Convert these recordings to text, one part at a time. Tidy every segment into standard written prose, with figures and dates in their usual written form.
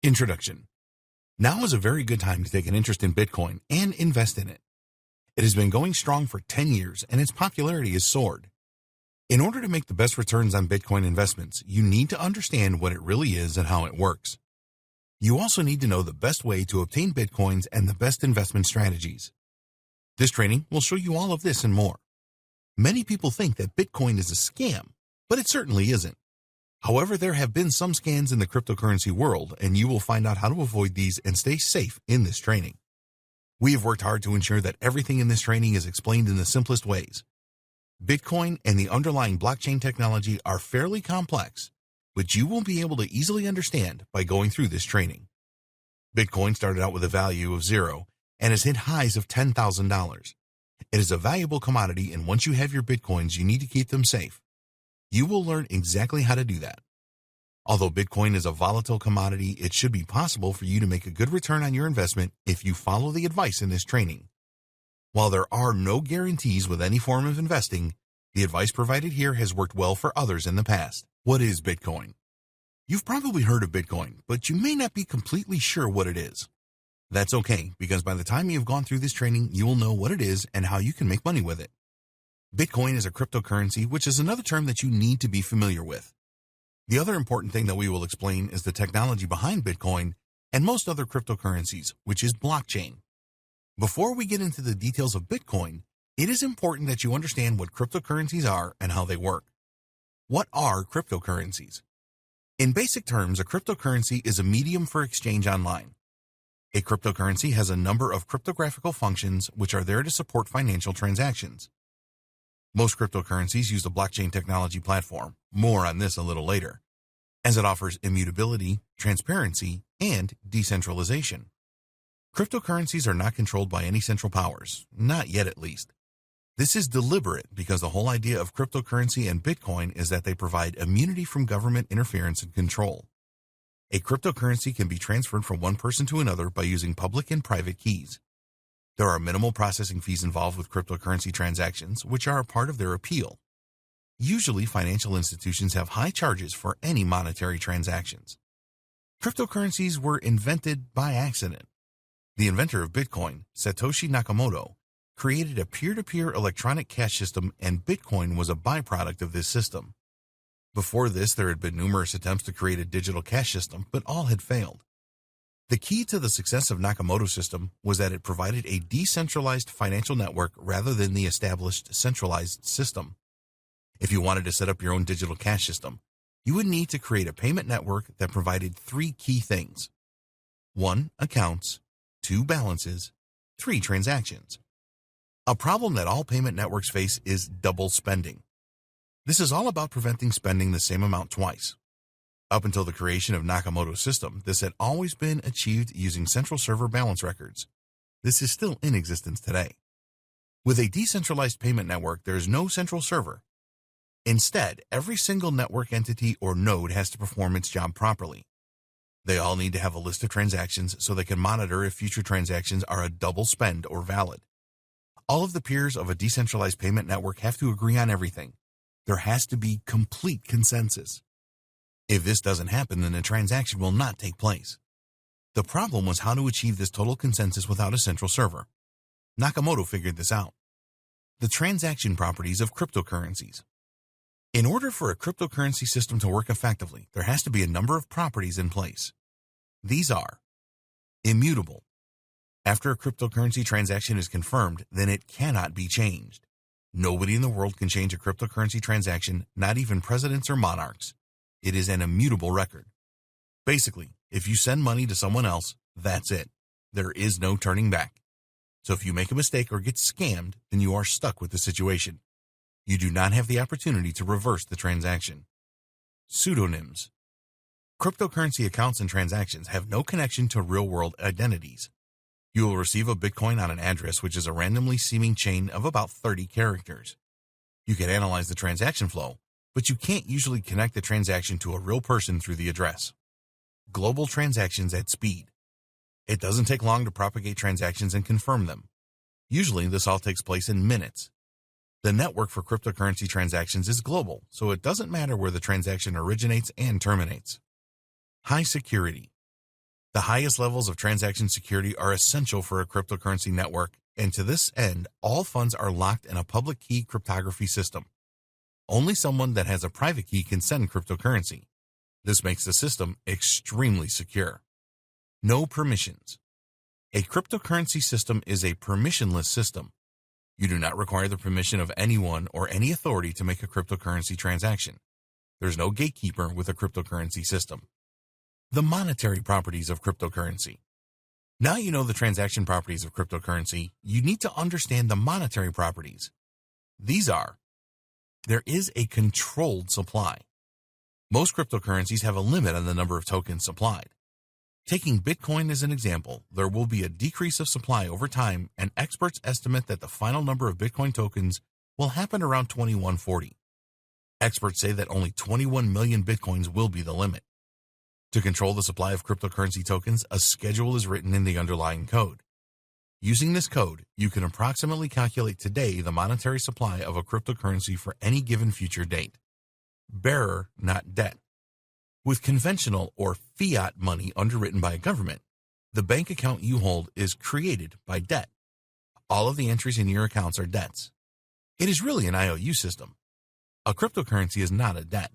Introduction. Now is a very good time to take an interest in Bitcoin and invest in it. It has been going strong for 10 years and its popularity has soared. In order to make the best returns on Bitcoin investments, you need to understand what it really is and how it works. You also need to know the best way to obtain Bitcoins and the best investment strategies. This training will show you all of this and more. Many people think that Bitcoin is a scam, but it certainly isn't. However, there have been some scams in the cryptocurrency world, and you will find out how to avoid these and stay safe in this training. We have worked hard to ensure that everything in this training is explained in the simplest ways. Bitcoin and the underlying blockchain technology are fairly complex, but you will be able to easily understand by going through this training. Bitcoin started out with a value of 0 and has hit highs of $10,000. It is a valuable commodity, and once you have your Bitcoins, you need to keep them safe. You will learn exactly how to do that. Although Bitcoin is a volatile commodity, it should be possible for you to make a good return on your investment if you follow the advice in this training. While there are no guarantees with any form of investing, the advice provided here has worked well for others in the past. What is Bitcoin? You've probably heard of Bitcoin, but you may not be completely sure what it is. That's okay, because by the time you've gone through this training, you will know what it is and how you can make money with it. Bitcoin is a cryptocurrency, which is another term that you need to be familiar with. The other important thing that we will explain is the technology behind Bitcoin and most other cryptocurrencies, which is blockchain. Before we get into the details of Bitcoin, it is important that you understand what cryptocurrencies are and how they work. What are cryptocurrencies? In basic terms, a cryptocurrency is a medium for exchange online. A cryptocurrency has a number of cryptographical functions which are there to support financial transactions. Most cryptocurrencies use the blockchain technology platform, more on this a little later, as it offers immutability, transparency, and decentralization. Cryptocurrencies are not controlled by any central powers, not yet at least. This is deliberate because the whole idea of cryptocurrency and Bitcoin is that they provide immunity from government interference and control. A cryptocurrency can be transferred from one person to another by using public and private keys. There are minimal processing fees involved with cryptocurrency transactions, which are a part of their appeal. Usually, financial institutions have high charges for any monetary transactions. Cryptocurrencies were invented by accident. The inventor of Bitcoin, Satoshi Nakamoto, created a peer-to-peer electronic cash system, and Bitcoin was a byproduct of this system. Before this, there had been numerous attempts to create a digital cash system, but all had failed. The key to the success of Nakamoto's system was that it provided a decentralized financial network rather than the established centralized system. If you wanted to set up your own digital cash system, you would need to create a payment network that provided 3 key things. 1. Accounts. 2. Balances. 3. Transactions. A problem that all payment networks face is double spending. This is all about preventing spending the same amount twice. Up until the creation of Nakamoto's system, this had always been achieved using central server balance records. This is still in existence today. With a decentralized payment network, there is no central server. Instead, every single network entity or node has to perform its job properly. They all need to have a list of transactions so they can monitor if future transactions are a double spend or valid. All of the peers of a decentralized payment network have to agree on everything. There has to be complete consensus. If this doesn't happen, then the transaction will not take place. The problem was how to achieve this total consensus without a central server. Nakamoto figured this out. The transaction properties of cryptocurrencies. In order for a cryptocurrency system to work effectively, there has to be a number of properties in place. These are immutable. After a cryptocurrency transaction is confirmed, then it cannot be changed. Nobody in the world can change a cryptocurrency transaction, not even presidents or monarchs. It is an immutable record. Basically, if you send money to someone else, that's it. There is no turning back. So if you make a mistake or get scammed, then you are stuck with the situation. You do not have the opportunity to reverse the transaction. Pseudonyms. Cryptocurrency accounts and transactions have no connection to real-world identities. You will receive a Bitcoin on an address, which is a randomly seeming chain of about 30 characters. You can analyze the transaction flow, but you can't usually connect the transaction to a real person through the address. Global transactions at speed. It doesn't take long to propagate transactions and confirm them. Usually, this all takes place in minutes. The network for cryptocurrency transactions is global, so it doesn't matter where the transaction originates and terminates. High security. The highest levels of transaction security are essential for a cryptocurrency network, and to this end, all funds are locked in a public key cryptography system. Only someone that has a private key can send cryptocurrency. This makes the system extremely secure. No permissions. A cryptocurrency system is a permissionless system. You do not require the permission of anyone or any authority to make a cryptocurrency transaction. There's no gatekeeper with a cryptocurrency system. The monetary properties of cryptocurrency. Now you know the transaction properties of cryptocurrency, you need to understand the monetary properties. These are: there is a controlled supply. Most cryptocurrencies have a limit on the number of tokens supplied. Taking Bitcoin as an example, there will be a decrease of supply over time, and experts estimate that the final number of Bitcoin tokens will happen around 2140. Experts say that only 21 million Bitcoins will be the limit. To control the supply of cryptocurrency tokens, a schedule is written in the underlying code. Using this code, you can approximately calculate today the monetary supply of a cryptocurrency for any given future date. Bearer, not debt. With conventional or fiat money underwritten by a government, the bank account you hold is created by debt. All of the entries in your accounts are debts. It is really an IOU system. A cryptocurrency is not a debt.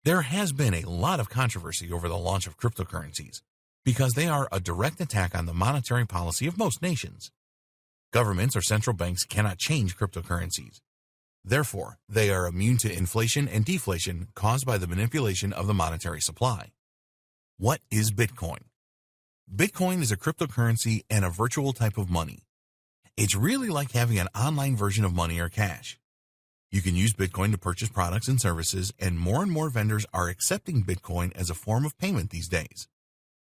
There has been a lot of controversy over the launch of cryptocurrencies because they are a direct attack on the monetary policy of most nations. Governments or central banks cannot change cryptocurrencies. Therefore, they are immune to inflation and deflation caused by the manipulation of the monetary supply. What is Bitcoin? Bitcoin is a cryptocurrency and a virtual type of money. It's really like having an online version of money or cash. You can use Bitcoin to purchase products and services, and more vendors are accepting Bitcoin as a form of payment these days.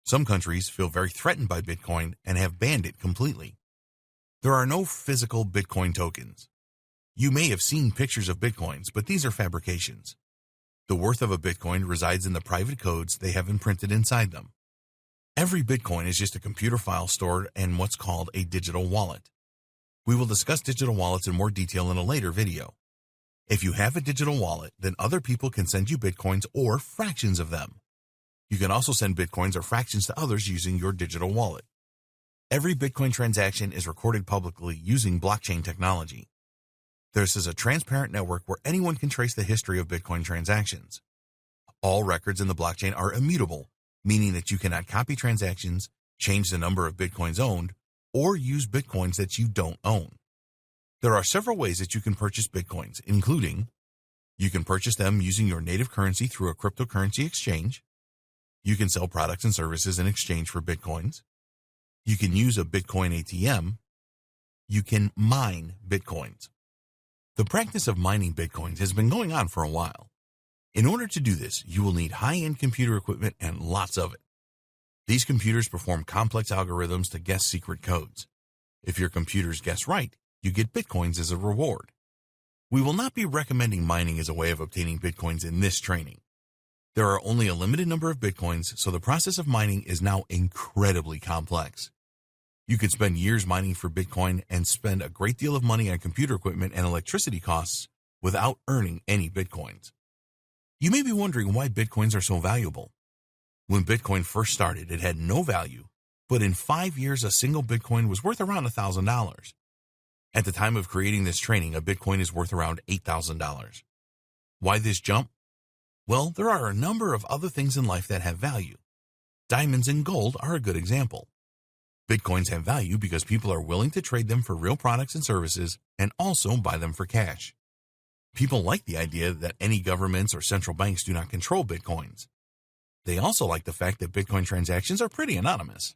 Some countries feel very threatened by Bitcoin and have banned it completely. There are no physical Bitcoin tokens. You may have seen pictures of Bitcoins, but these are fabrications. The worth of a Bitcoin resides in the private codes they have imprinted inside them. Every Bitcoin is just a computer file stored in what's called a digital wallet. We will discuss digital wallets in more detail in a later video. If you have a digital wallet, then other people can send you Bitcoins or fractions of them. You can also send Bitcoins or fractions to others using your digital wallet. Every Bitcoin transaction is recorded publicly using blockchain technology. This is a transparent network where anyone can trace the history of Bitcoin transactions. All records in the blockchain are immutable, meaning that you cannot copy transactions, change the number of Bitcoins owned, or use Bitcoins that you don't own. There are several ways that you can purchase Bitcoins, including: you can purchase them using your native currency through a cryptocurrency exchange. You can sell products and services in exchange for Bitcoins. You can use a Bitcoin ATM. You can mine Bitcoins. The practice of mining Bitcoins has been going on for a while. In order to do this, you will need high-end computer equipment and lots of it. These computers perform complex algorithms to guess secret codes. If your computers guess right, you get Bitcoins as a reward. We will not be recommending mining as a way of obtaining Bitcoins in this training. There are only a limited number of Bitcoins, so the process of mining is now incredibly complex. You could spend years mining for Bitcoin and spend a great deal of money on computer equipment and electricity costs without earning any Bitcoins. You may be wondering why Bitcoins are so valuable. When Bitcoin first started, it had no value, but in 5 years, a single Bitcoin was worth around $1,000. At the time of creating this training, a Bitcoin is worth around $8,000. Why this jump? Well, there are a number of other things in life that have value. Diamonds and gold are a good example. Bitcoins have value because people are willing to trade them for real products and services and also buy them for cash. People like the idea that any governments or central banks do not control Bitcoins. They also like the fact that Bitcoin transactions are pretty anonymous.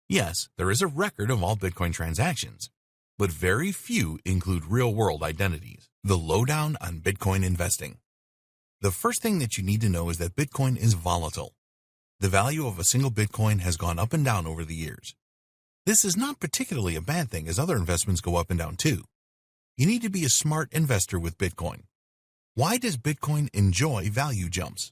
Yes, there is a record of all Bitcoin transactions, but very few include real-world identities. The lowdown on Bitcoin investing. The first thing that you need to know is that Bitcoin is volatile. The value of a single Bitcoin has gone up and down over the years. This is not particularly a bad thing, as other investments go up and down too. You need to be a smart investor with Bitcoin. Why does Bitcoin enjoy value jumps?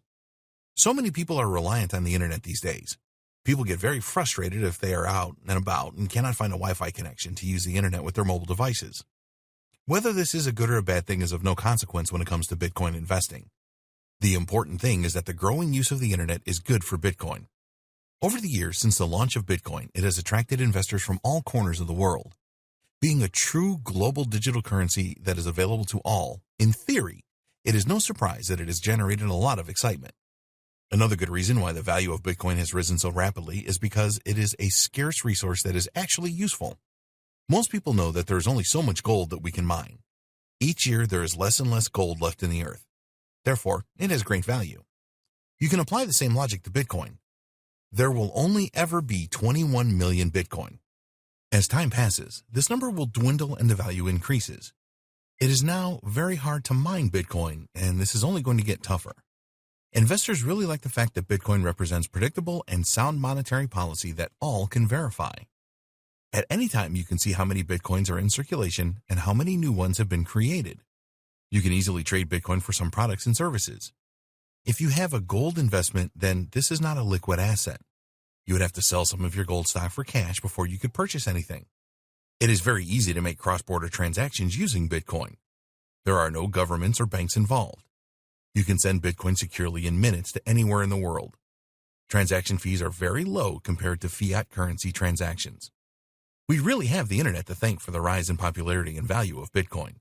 So many people are reliant on the internet these days. People get very frustrated if they are out and about and cannot find a Wi-Fi connection to use the internet with their mobile devices. Whether this is a good or a bad thing is of no consequence when it comes to Bitcoin investing. The important thing is that the growing use of the internet is good for Bitcoin. Over the years since the launch of Bitcoin, it has attracted investors from all corners of the world. Being a true global digital currency that is available to all, in theory, it is no surprise that it has generated a lot of excitement. Another good reason why the value of Bitcoin has risen so rapidly is because it is a scarce resource that is actually useful. Most people know that there is only so much gold that we can mine. Each year there is less and less gold left in the earth. Therefore, it has great value. You can apply the same logic to Bitcoin. There will only ever be 21 million Bitcoin. As time passes, this number will dwindle and the value increases. It is now very hard to mine Bitcoin, and this is only going to get tougher. Investors really like the fact that Bitcoin represents predictable and sound monetary policy that all can verify. At any time, you can see how many Bitcoins are in circulation and how many new ones have been created. You can easily trade Bitcoin for some products and services. If you have a gold investment, then this is not a liquid asset. You would have to sell some of your gold stock for cash before you could purchase anything. It is very easy to make cross-border transactions using Bitcoin. There are no governments or banks involved. You can send Bitcoin securely in minutes to anywhere in the world. Transaction fees are very low compared to fiat currency transactions. We really have the internet to thank for the rise in popularity and value of Bitcoin.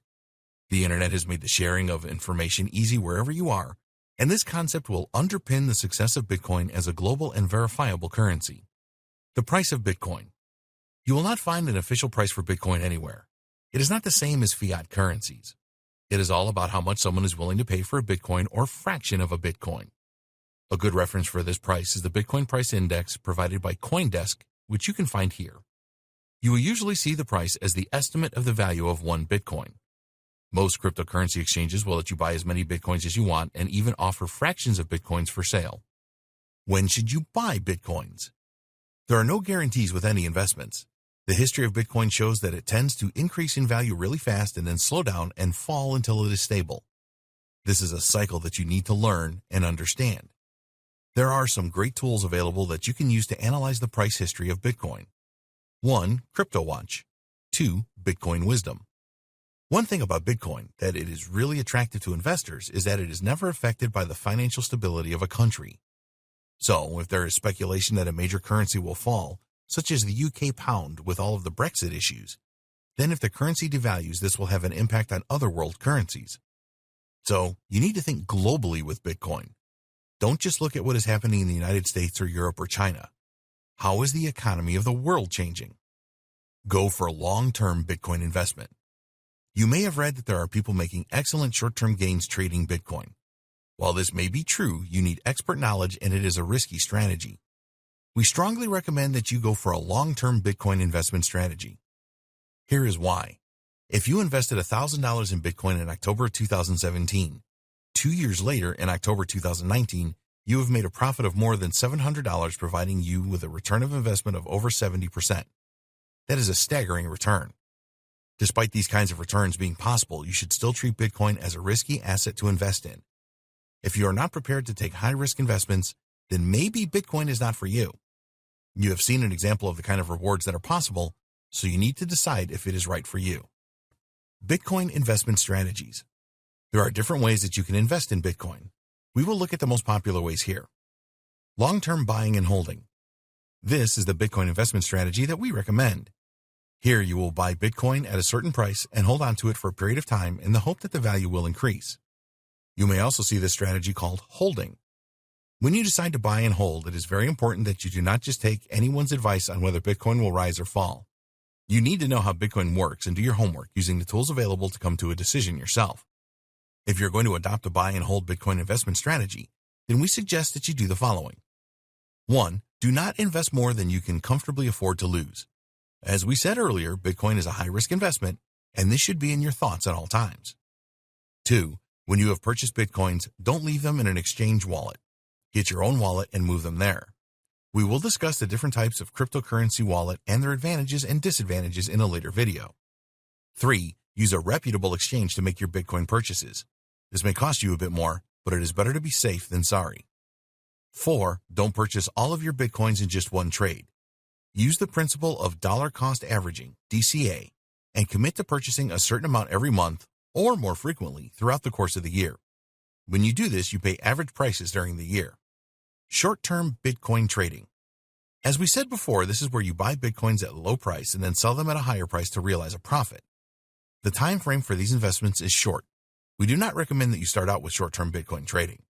The internet has made the sharing of information easy wherever you are, and this concept will underpin the success of Bitcoin as a global and verifiable currency. The price of Bitcoin. You will not find an official price for Bitcoin anywhere. It is not the same as fiat currencies. It is all about how much someone is willing to pay for a Bitcoin or fraction of a Bitcoin. A good reference for this price is the Bitcoin price index provided by CoinDesk, which you can find here. You will usually see the price as the estimate of the value of one Bitcoin. Most cryptocurrency exchanges will let you buy as many Bitcoins as you want and even offer fractions of Bitcoins for sale. When should you buy Bitcoins? There are no guarantees with any investments. The history of Bitcoin shows that it tends to increase in value really fast and then slow down and fall until it is stable. This is a cycle that you need to learn and understand. There are some great tools available that you can use to analyze the price history of Bitcoin. 1. CryptoWatch. 2. Bitcoin Wisdom. One thing about Bitcoin that it is really attractive to investors is that it is never affected by the financial stability of a country. So, if there is speculation that a major currency will fall, such as the UK pound with all of the Brexit issues, then if the currency devalues, this will have an impact on other world currencies. So, you need to think globally with Bitcoin. Don't just look at what is happening in the United States or Europe or China. How is the economy of the world changing? Go for a long-term Bitcoin investment. You may have read that there are people making excellent short-term gains trading Bitcoin. While this may be true, you need expert knowledge and it is a risky strategy. We strongly recommend that you go for a long-term Bitcoin investment strategy. Here is why. If you invested $1,000 in Bitcoin in October 2017, 2 years later in October 2019, you have made a profit of more than $700, providing you with a return of investment of over 70%. That is a staggering return. Despite these kinds of returns being possible, you should still treat Bitcoin as a risky asset to invest in. If you are not prepared to take high-risk investments, then maybe Bitcoin is not for you. You have seen an example of the kind of rewards that are possible, so you need to decide if it is right for you. Bitcoin investment strategies. There are different ways that you can invest in Bitcoin. We will look at the most popular ways here. Long-term buying and holding. This is the Bitcoin investment strategy that we recommend. Here you will buy Bitcoin at a certain price and hold on to it for a period of time in the hope that the value will increase. You may also see this strategy called holding. When you decide to buy and hold, it is very important that you do not just take anyone's advice on whether Bitcoin will rise or fall. You need to know how Bitcoin works and do your homework using the tools available to come to a decision yourself. If you're going to adopt a buy and hold Bitcoin investment strategy, then we suggest that you do the following. 1. Do not invest more than you can comfortably afford to lose. As we said earlier, Bitcoin is a high-risk investment, and this should be in your thoughts at all times. 2. When you have purchased Bitcoins, don't leave them in an exchange wallet. Get your own wallet and move them there. We will discuss the different types of cryptocurrency wallet and their advantages and disadvantages in a later video. 3. Use a reputable exchange to make your Bitcoin purchases. This may cost you a bit more, but it is better to be safe than sorry. 4. Don't purchase all of your Bitcoins in just one trade. Use the principle of dollar cost averaging, DCA, and commit to purchasing a certain amount every month or more frequently throughout the course of the year. When you do this, you pay average prices during the year. Short-term Bitcoin trading. As we said before, this is where you buy Bitcoins at a low price and then sell them at a higher price to realize a profit. The time frame for these investments is short. We do not recommend that you start out with short-term Bitcoin trading.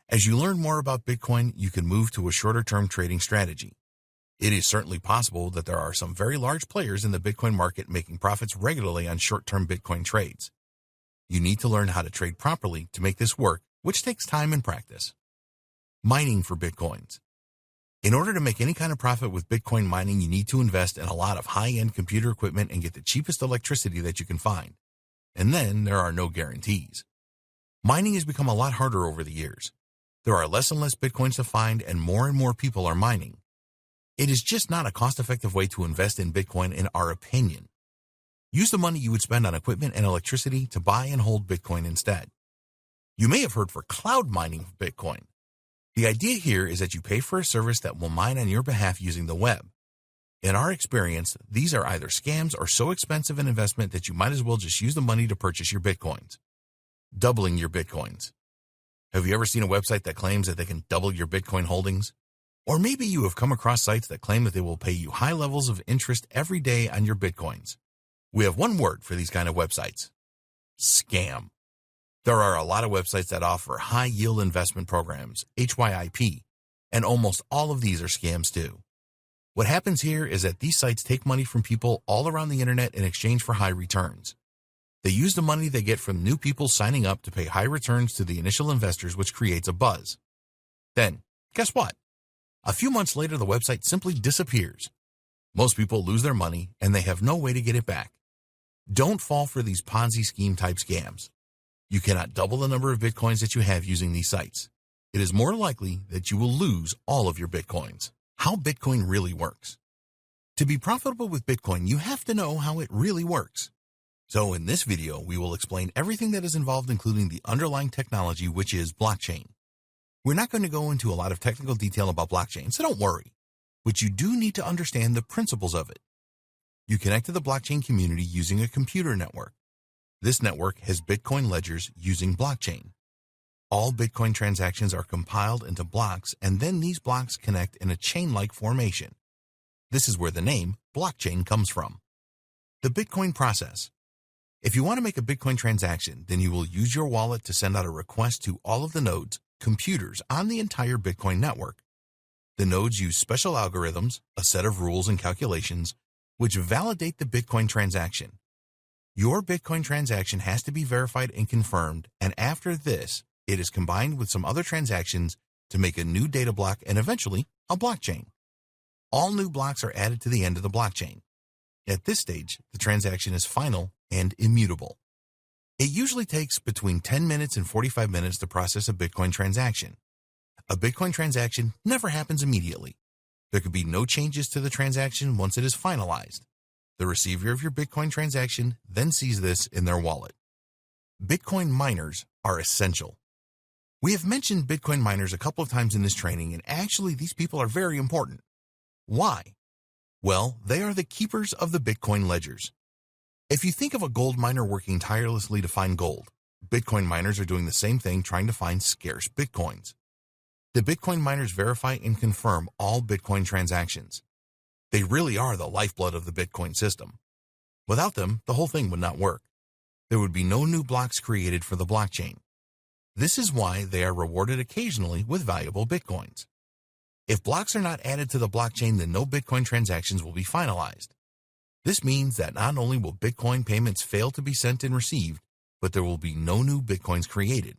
As you learn more about Bitcoin, you can move to a shorter-term trading strategy. It is certainly possible that there are some very large players in the Bitcoin market making profits regularly on short-term Bitcoin trades. You need to learn how to trade properly to make this work, which takes time and practice. Mining for Bitcoins. In order to make any kind of profit with Bitcoin mining, you need to invest in a lot of high-end computer equipment and get the cheapest electricity that you can find. And then there are no guarantees. Mining has become a lot harder over the years. There are less and less Bitcoins to find, and more people are mining. It is just not a cost-effective way to invest in Bitcoin in our opinion. Use the money you would spend on equipment and electricity to buy and hold Bitcoin instead. You may have heard for cloud mining of Bitcoin. The idea here is that you pay for a service that will mine on your behalf using the web. In our experience, these are either scams or so expensive an investment that you might as well just use the money to purchase your Bitcoins. Doubling your Bitcoins. Have you ever seen a website that claims that they can double your Bitcoin holdings? Or maybe you have come across sites that claim that they will pay you high levels of interest every day on your Bitcoins. We have one word for these kind of websites: scam. There are a lot of websites that offer high-yield investment programs, HYIP, and almost all of these are scams too. What happens here is that these sites take money from people all around the internet in exchange for high returns. They use the money they get from new people signing up to pay high returns to the initial investors, which creates a buzz. Then, guess what? A few months later, the website simply disappears. Most people lose their money, and they have no way to get it back. Don't fall for these Ponzi scheme-type scams. You cannot double the number of Bitcoins that you have using these sites. It is more likely that you will lose all of your Bitcoins. How Bitcoin really works. To be profitable with Bitcoin, you have to know how it really works. So in this video, we will explain everything that is involved, including the underlying technology, which is blockchain. We're not going to go into a lot of technical detail about blockchain, so don't worry. But you do need to understand the principles of it. You connect to the blockchain community using a computer network. This network has Bitcoin ledgers using blockchain. All Bitcoin transactions are compiled into blocks, and then these blocks connect in a chain-like formation. This is where the name blockchain comes from. The Bitcoin process. If you want to make a Bitcoin transaction, then you will use your wallet to send out a request to all of the nodes, computers on the entire Bitcoin network. The nodes use special algorithms, a set of rules and calculations, which validate the Bitcoin transaction. Your Bitcoin transaction has to be verified and confirmed, and after this, it is combined with some other transactions to make a new data block and eventually a blockchain. All new blocks are added to the end of the blockchain. At this stage, the transaction is final and immutable. It usually takes between 10 minutes and 45 minutes to process a Bitcoin transaction. A Bitcoin transaction never happens immediately. There could be no changes to the transaction once it is finalized. The receiver of your Bitcoin transaction then sees this in their wallet. Bitcoin miners are essential. We have mentioned Bitcoin miners a couple of times in this training, and actually these people are very important. Why? Well, they are the keepers of the Bitcoin ledgers. If you think of a gold miner working tirelessly to find gold, Bitcoin miners are doing the same thing, trying to find scarce Bitcoins. The Bitcoin miners verify and confirm all Bitcoin transactions. They really are the lifeblood of the Bitcoin system. Without them, the whole thing would not work. There would be no new blocks created for the blockchain. This is why they are rewarded occasionally with valuable Bitcoins. If blocks are not added to the blockchain, then no Bitcoin transactions will be finalized. This means that not only will Bitcoin payments fail to be sent and received, but there will be no new Bitcoins created.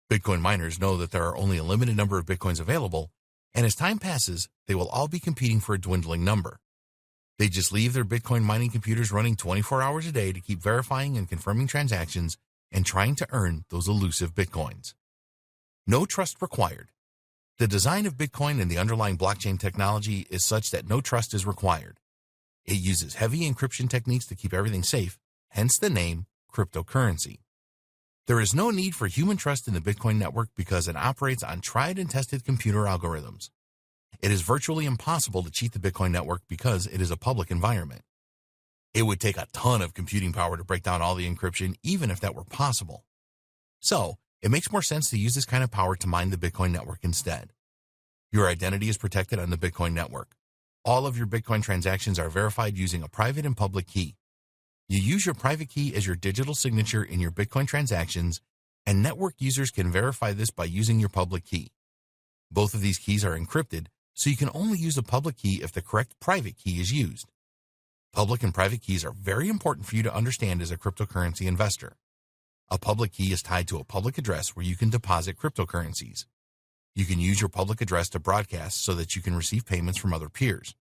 Bitcoin miners know that there are only a limited number of Bitcoins available, and as time passes, they will all be competing for a dwindling number. They just leave their Bitcoin mining computers running 24 hours a day to keep verifying and confirming transactions and trying to earn those elusive Bitcoins. No trust required. The design of Bitcoin and the underlying blockchain technology is such that no trust is required. It uses heavy encryption techniques to keep everything safe, hence the name cryptocurrency. There is no need for human trust in the Bitcoin network because it operates on tried and tested computer algorithms. It is virtually impossible to cheat the Bitcoin network because it is a public environment. It would take a ton of computing power to break down all the encryption, even if that were possible. So, it makes more sense to use this kind of power to mine the Bitcoin network instead. Your identity is protected on the Bitcoin network. All of your Bitcoin transactions are verified using a private and public key. You use your private key as your digital signature in your Bitcoin transactions, and network users can verify this by using your public key. Both of these keys are encrypted, so you can only use a public key if the correct private key is used. Public and private keys are very important for you to understand as a cryptocurrency investor. A public key is tied to a public address where you can deposit cryptocurrencies. You can use your public address to broadcast so that you can receive payments from other peers.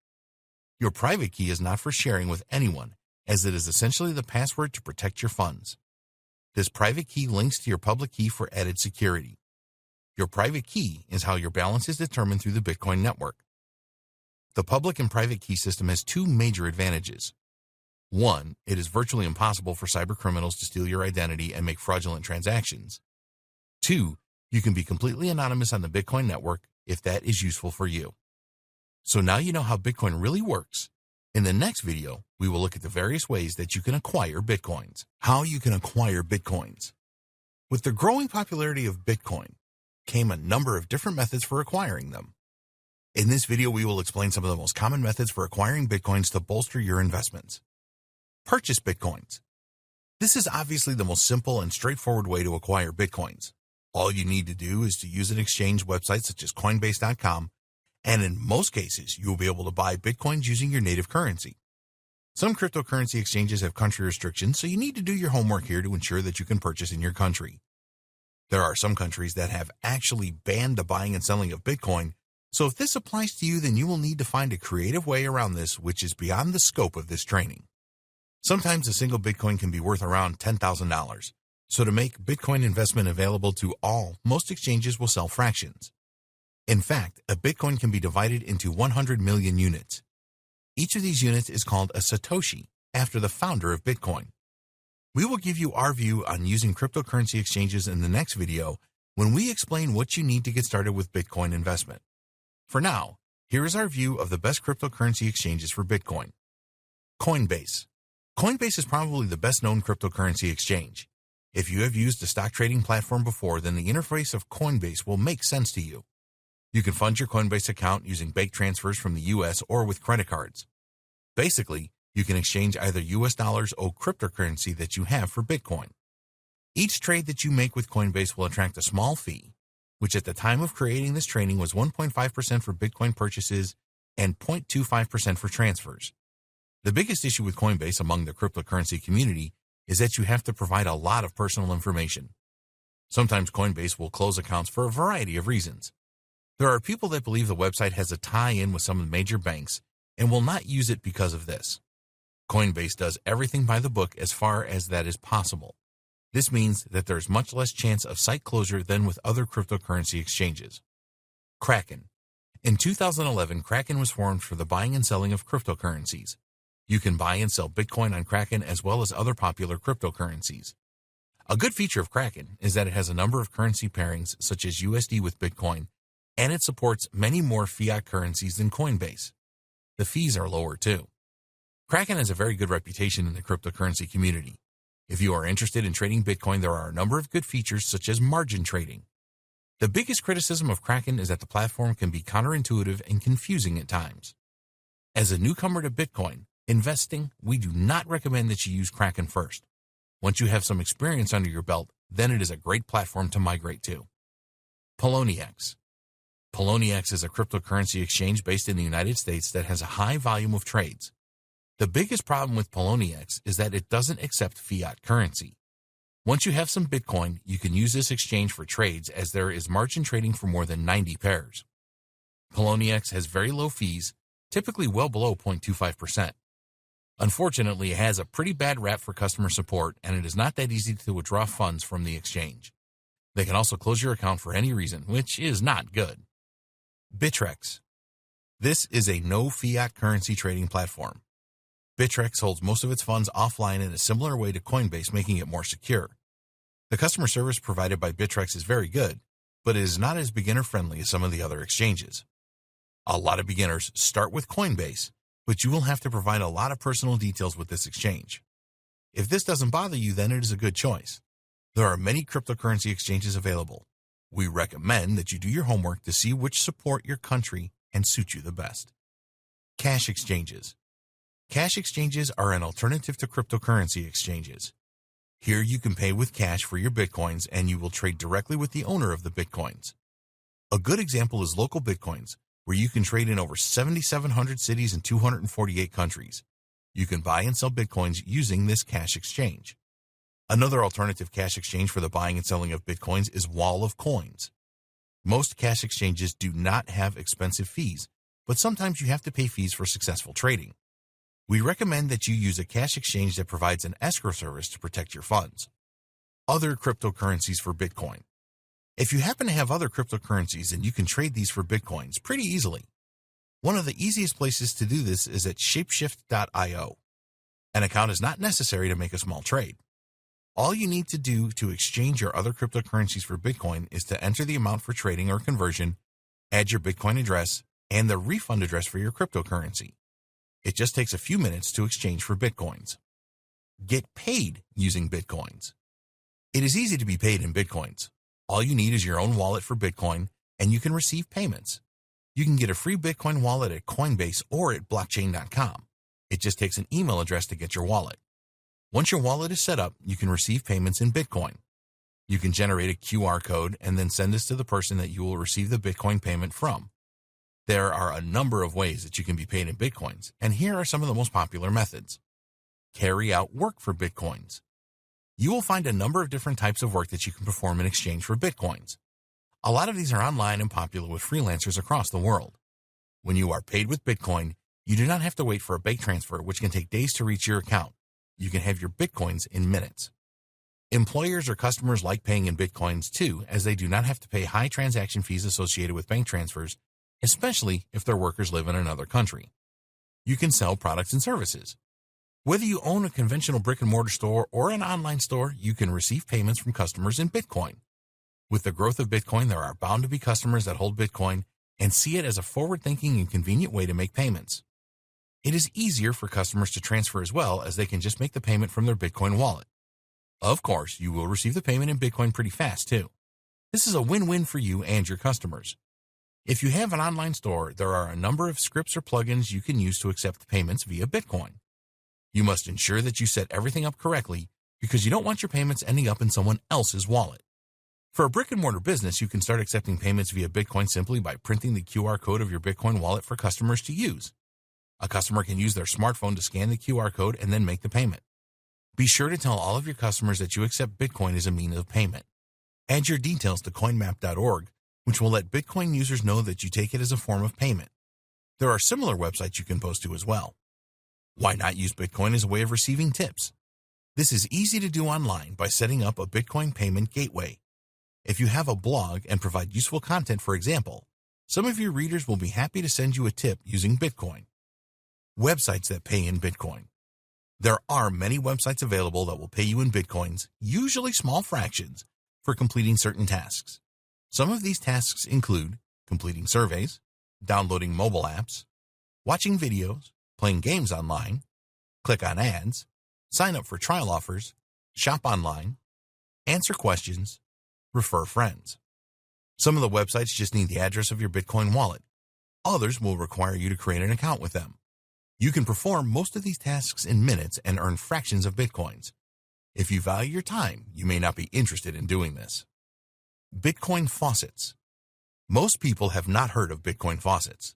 Your private key is not for sharing with anyone, as it is essentially the password to protect your funds. This private key links to your public key for added security. Your private key is how your balance is determined through the Bitcoin network. The public and private key system has two major advantages. One, it is virtually impossible for cybercriminals to steal your identity and make fraudulent transactions. Two, you can be completely anonymous on the Bitcoin network if that is useful for you. So now you know how Bitcoin really works. In the next video, we will look at the various ways that you can acquire Bitcoins. How you can acquire Bitcoins. With the growing popularity of Bitcoin came a number of different methods for acquiring them. In this video, we will explain some of the most common methods for acquiring Bitcoins to bolster your investments. Purchase Bitcoins. This is obviously the most simple and straightforward way to acquire Bitcoins. All you need to do is to use an exchange website such as Coinbase.com, and in most cases, you will be able to buy Bitcoins using your native currency. Some cryptocurrency exchanges have country restrictions, so you need to do your homework here to ensure that you can purchase in your country. There are some countries that have actually banned the buying and selling of Bitcoin, so if this applies to you, then you will need to find a creative way around this, which is beyond the scope of this training. Sometimes a single Bitcoin can be worth around $10,000. So to make Bitcoin investment available to all, most exchanges will sell fractions. In fact, a Bitcoin can be divided into 100 million units. Each of these units is called a Satoshi, after the founder of Bitcoin. We will give you our view on using cryptocurrency exchanges in the next video when we explain what you need to get started with Bitcoin investment. For now, here is our view of the best cryptocurrency exchanges for Bitcoin. Coinbase. Coinbase is probably the best known cryptocurrency exchange. If you have used a stock trading platform before, then the interface of Coinbase will make sense to you. You can fund your Coinbase account using bank transfers from the US or with credit cards. Basically, you can exchange either US dollars or cryptocurrency that you have for Bitcoin. Each trade that you make with Coinbase will attract a small fee, which at the time of creating this training was 1.5% for Bitcoin purchases and 0.25% for transfers. The biggest issue with Coinbase among the cryptocurrency community is that you have to provide a lot of personal information. Sometimes Coinbase will close accounts for a variety of reasons. There are people that believe the website has a tie-in with some of the major banks and will not use it because of this. Coinbase does everything by the book as far as that is possible. This means that there is much less chance of site closure than with other cryptocurrency exchanges. Kraken. In 2011, Kraken was formed for the buying and selling of cryptocurrencies. You can buy and sell Bitcoin on Kraken as well as other popular cryptocurrencies. A good feature of Kraken is that it has a number of currency pairings such as USD with Bitcoin, and it supports many more fiat currencies than Coinbase. The fees are lower too. Kraken has a very good reputation in the cryptocurrency community. If you are interested in trading Bitcoin, there are a number of good features such as margin trading. The biggest criticism of Kraken is that the platform can be counterintuitive and confusing at times. As a newcomer to Bitcoin investing, we do not recommend that you use Kraken first. Once you have some experience under your belt, then it is a great platform to migrate to. Poloniex. Poloniex is a cryptocurrency exchange based in the United States that has a high volume of trades. The biggest problem with Poloniex is that it doesn't accept fiat currency. Once you have some Bitcoin, you can use this exchange for trades as there is margin trading for more than 90 pairs. Poloniex has very low fees, typically well below 0.25%. Unfortunately, it has a pretty bad rap for customer support, and it is not that easy to withdraw funds from the exchange. They can also close your account for any reason, which is not good. Bittrex. This is a no fiat currency trading platform. Bittrex holds most of its funds offline in a similar way to Coinbase, making it more secure. The customer service provided by Bittrex is very good, but it is not as beginner-friendly as some of the other exchanges. A lot of beginners start with Coinbase, but you will have to provide a lot of personal details with this exchange. If this doesn't bother you, then it is a good choice. There are many cryptocurrency exchanges available. We recommend that you do your homework to see which support your country and suit you the best. Cash exchanges. Cash exchanges are an alternative to cryptocurrency exchanges. Here you can pay with cash for your Bitcoins and you will trade directly with the owner of the Bitcoins. A good example is local Bitcoins, where you can trade in over 7,700 cities in 248 countries. You can buy and sell Bitcoins using this cash exchange. Another alternative cash exchange for the buying and selling of Bitcoins is Wall of Coins. Most cash exchanges do not have expensive fees, but sometimes you have to pay fees for successful trading. We recommend that you use a cash exchange that provides an escrow service to protect your funds. Other cryptocurrencies for Bitcoin. If you happen to have other cryptocurrencies, then you can trade these for Bitcoins pretty easily. One of the easiest places to do this is at shapeshift.io. An account is not necessary to make a small trade. All you need to do to exchange your other cryptocurrencies for Bitcoin is to enter the amount for trading or conversion, add your Bitcoin address, and the refund address for your cryptocurrency. It just takes a few minutes to exchange for Bitcoins. Get paid using Bitcoins. It is easy to be paid in Bitcoins. All you need is your own wallet for Bitcoin, and you can receive payments. You can get a free Bitcoin wallet at Coinbase or at blockchain.com. It just takes an email address to get your wallet. Once your wallet is set up, you can receive payments in Bitcoin. You can generate a QR code and then send this to the person that you will receive the Bitcoin payment from. There are a number of ways that you can be paid in Bitcoins, and here are some of the most popular methods. Carry out work for Bitcoins. You will find a number of different types of work that you can perform in exchange for Bitcoins. A lot of these are online and popular with freelancers across the world. When you are paid with Bitcoin, you do not have to wait for a bank transfer, which can take days to reach your account. You can have your Bitcoins in minutes. Employers or customers like paying in Bitcoins too, as they do not have to pay high transaction fees associated with bank transfers, especially if their workers live in another country. You can sell products and services. Whether you own a conventional brick-and-mortar store or an online store, you can receive payments from customers in Bitcoin. With the growth of Bitcoin, there are bound to be customers that hold Bitcoin and see it as a forward-thinking and convenient way to make payments. It is easier for customers to transfer as well, as they can just make the payment from their Bitcoin wallet. Of course, you will receive the payment in Bitcoin pretty fast too. This is a win-win for you and your customers. If you have an online store, there are a number of scripts or plugins you can use to accept payments via Bitcoin. You must ensure that you set everything up correctly, because you don't want your payments ending up in someone else's wallet. For a brick-and-mortar business, you can start accepting payments via Bitcoin simply by printing the QR code of your Bitcoin wallet for customers to use. A customer can use their smartphone to scan the QR code and then make the payment. Be sure to tell all of your customers that you accept Bitcoin as a means of payment. Add your details to coinmap.org, which will let Bitcoin users know that you take it as a form of payment. There are similar websites you can post to as well. Why not use Bitcoin as a way of receiving tips? This is easy to do online by setting up a Bitcoin payment gateway. If you have a blog and provide useful content, for example, some of your readers will be happy to send you a tip using Bitcoin. Websites that pay in Bitcoin. There are many websites available that will pay you in Bitcoins, usually small fractions, for completing certain tasks. Some of these tasks include completing surveys, downloading mobile apps, watching videos, playing games online, click on ads, sign up for trial offers, shop online, answer questions, refer friends. Some of the websites just need the address of your Bitcoin wallet. Others will require you to create an account with them. You can perform most of these tasks in minutes and earn fractions of Bitcoins. If you value your time, you may not be interested in doing this. Bitcoin faucets. Most people have not heard of Bitcoin faucets.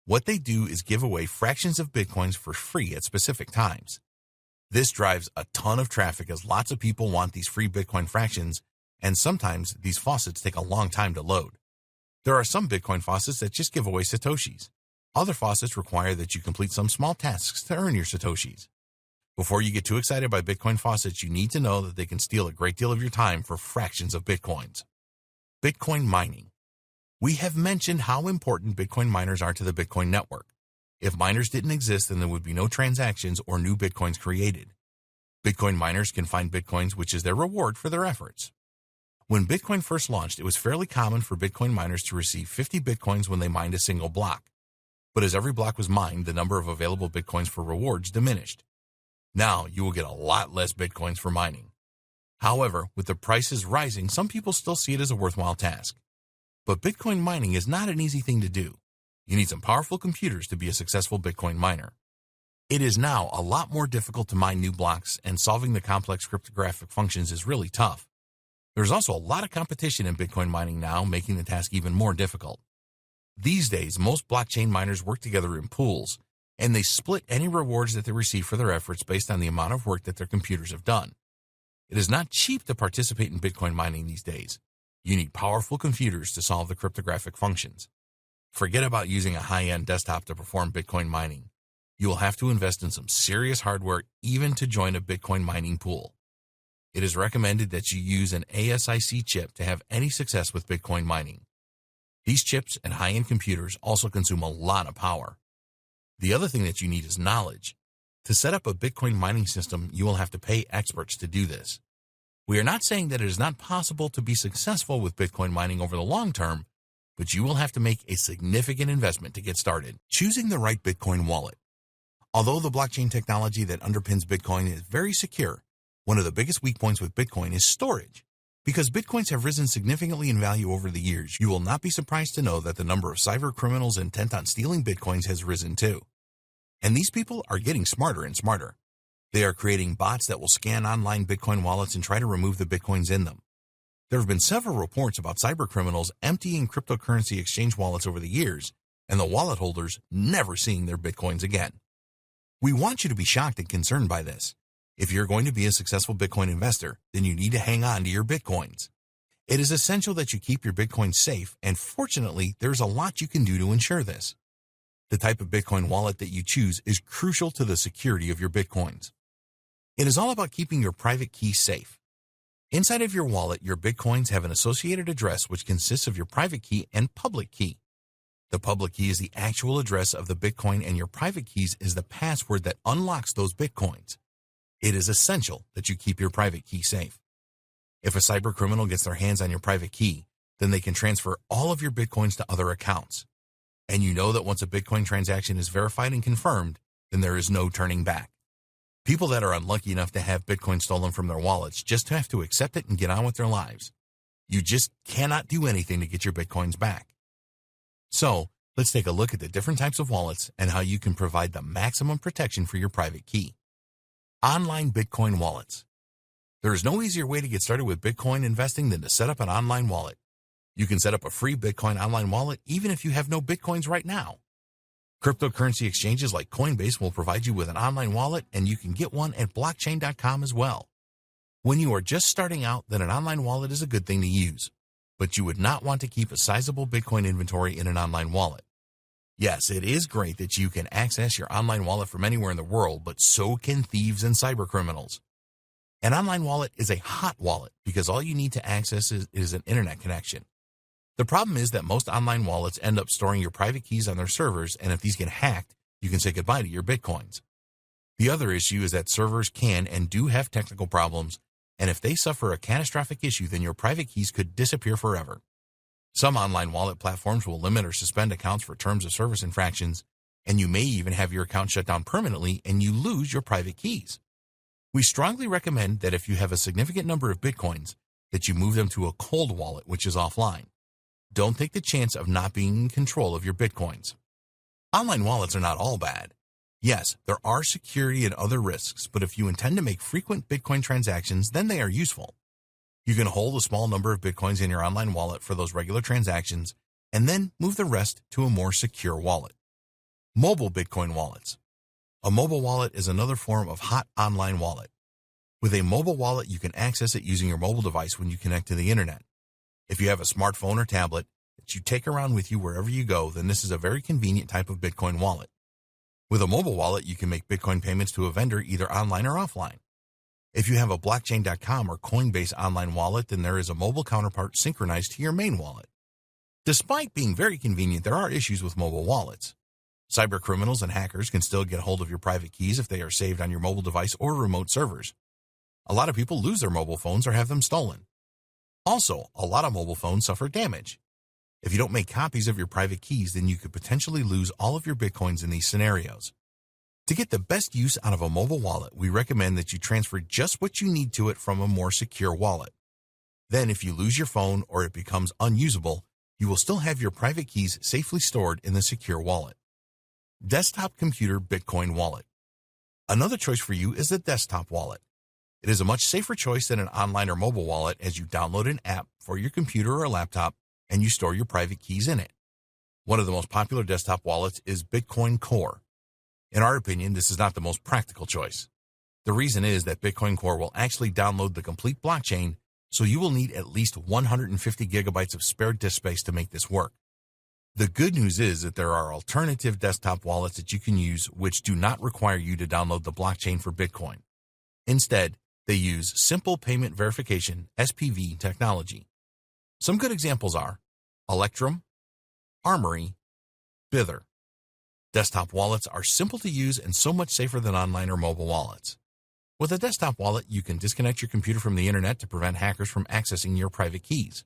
What they do is give away fractions of Bitcoins for free at specific times. This drives a ton of traffic, as lots of people want these free Bitcoin fractions, and sometimes these faucets take a long time to load. There are some Bitcoin faucets that just give away Satoshis. Other faucets require that you complete some small tasks to earn your Satoshis. Before you get too excited by Bitcoin faucets, you need to know that they can steal a great deal of your time for fractions of Bitcoins. Bitcoin mining. We have mentioned how important Bitcoin miners are to the Bitcoin network. If miners didn't exist, then there would be no transactions or new Bitcoins created. Bitcoin miners can find Bitcoins, which is their reward for their efforts. When Bitcoin first launched, it was fairly common for Bitcoin miners to receive 50 Bitcoins when they mined a single block. But as every block was mined, the number of available Bitcoins for rewards diminished. Now you will get a lot less Bitcoins for mining. However, with the prices rising, some people still see it as a worthwhile task. But Bitcoin mining is not an easy thing to do. You need some powerful computers to be a successful Bitcoin miner. It is now a lot more difficult to mine new blocks, and solving the complex cryptographic functions is really tough. There's also a lot of competition in Bitcoin mining now, making the task even more difficult. These days, most blockchain miners work together in pools, and they split any rewards that they receive for their efforts based on the amount of work that their computers have done. It is not cheap to participate in Bitcoin mining these days. You need powerful computers to solve the cryptographic functions. Forget about using a high-end desktop to perform Bitcoin mining. You will have to invest in some serious hardware even to join a Bitcoin mining pool. It is recommended that you use an ASIC chip to have any success with Bitcoin mining. These chips and high-end computers also consume a lot of power. The other thing that you need is knowledge. To set up a Bitcoin mining system, you will have to pay experts to do this. We are not saying that it is not possible to be successful with Bitcoin mining over the long term, but you will have to make a significant investment to get started. Choosing the right Bitcoin wallet. Although the blockchain technology that underpins Bitcoin is very secure, one of the biggest weak points with Bitcoin is storage. Because Bitcoins have risen significantly in value over the years, you will not be surprised to know that the number of cyber criminals intent on stealing Bitcoins has risen too. And these people are getting smarter and smarter. They are creating bots that will scan online Bitcoin wallets and try to remove the Bitcoins in them. There have been several reports about cyber criminals emptying cryptocurrency exchange wallets over the years, and the wallet holders never seeing their Bitcoins again. We want you to be shocked and concerned by this. If you're going to be a successful Bitcoin investor, then you need to hang on to your Bitcoins. It is essential that you keep your Bitcoin safe, and fortunately, there's a lot you can do to ensure this. The type of Bitcoin wallet that you choose is crucial to the security of your Bitcoins. It is all about keeping your private key safe. Inside of your wallet, your Bitcoins have an associated address which consists of your private key and public key. The public key is the actual address of the Bitcoin, and your private keys is the password that unlocks those Bitcoins. It is essential that you keep your private key safe. If a cyber criminal gets their hands on your private key, then they can transfer all of your Bitcoins to other accounts. And you know that once a Bitcoin transaction is verified and confirmed, then there is no turning back. People that are unlucky enough to have Bitcoin stolen from their wallets just have to accept it and get on with their lives. You just cannot do anything to get your Bitcoins back. So, let's take a look at the different types of wallets and how you can provide the maximum protection for your private key. Online Bitcoin wallets. There is no easier way to get started with Bitcoin investing than to set up an online wallet. You can set up a free Bitcoin online wallet even if you have no Bitcoins right now. Cryptocurrency exchanges like Coinbase will provide you with an online wallet, and you can get one at blockchain.com as well. When you are just starting out, then an online wallet is a good thing to use, but you would not want to keep a sizable Bitcoin inventory in an online wallet. Yes, it is great that you can access your online wallet from anywhere in the world, but so can thieves and cyber criminals. An online wallet is a hot wallet because all you need to access is an internet connection. The problem is that most online wallets end up storing your private keys on their servers, and if these get hacked, you can say goodbye to your Bitcoins. The other issue is that servers can and do have technical problems, and if they suffer a catastrophic issue, then your private keys could disappear forever. Some online wallet platforms will limit or suspend accounts for terms of service infractions, and you may even have your account shut down permanently and you lose your private keys. We strongly recommend that if you have a significant number of Bitcoins, that you move them to a cold wallet, which is offline. Don't take the chance of not being in control of your Bitcoins. Online wallets are not all bad. Yes, there are security and other risks, but if you intend to make frequent Bitcoin transactions, then they are useful. You can hold a small number of Bitcoins in your online wallet for those regular transactions, and then move the rest to a more secure wallet. Mobile Bitcoin wallets. A mobile wallet is another form of hot online wallet. With a mobile wallet, you can access it using your mobile device when you connect to the internet. If you have a smartphone or tablet that you take around with you wherever you go, then this is a very convenient type of Bitcoin wallet. With a mobile wallet, you can make Bitcoin payments to a vendor either online or offline. If you have a blockchain.com or Coinbase online wallet, then there is a mobile counterpart synchronized to your main wallet. Despite being very convenient, there are issues with mobile wallets. Cyber criminals and hackers can still get hold of your private keys if they are saved on your mobile device or remote servers. A lot of people lose their mobile phones or have them stolen. Also, a lot of mobile phones suffer damage. If you don't make copies of your private keys, then you could potentially lose all of your Bitcoins in these scenarios. To get the best use out of a mobile wallet, we recommend that you transfer just what you need to it from a more secure wallet. Then if you lose your phone or it becomes unusable, you will still have your private keys safely stored in the secure wallet. Desktop Computer Bitcoin Wallet. Another choice for you is the desktop wallet. It is a much safer choice than an online or mobile wallet, as you download an app for your computer or laptop and you store your private keys in it. One of the most popular desktop wallets is Bitcoin Core. In our opinion, this is not the most practical choice. The reason is that Bitcoin Core will actually download the complete blockchain, so you will need at least 150 gigabytes of spare disk space to make this work. The good news is that there are alternative desktop wallets that you can use which do not require you to download the blockchain for Bitcoin. Instead, they use simple payment verification (SPV) technology. Some good examples are Electrum, Armory, Bither. Desktop wallets are simple to use and so much safer than online or mobile wallets. With a desktop wallet, you can disconnect your computer from the internet to prevent hackers from accessing your private keys.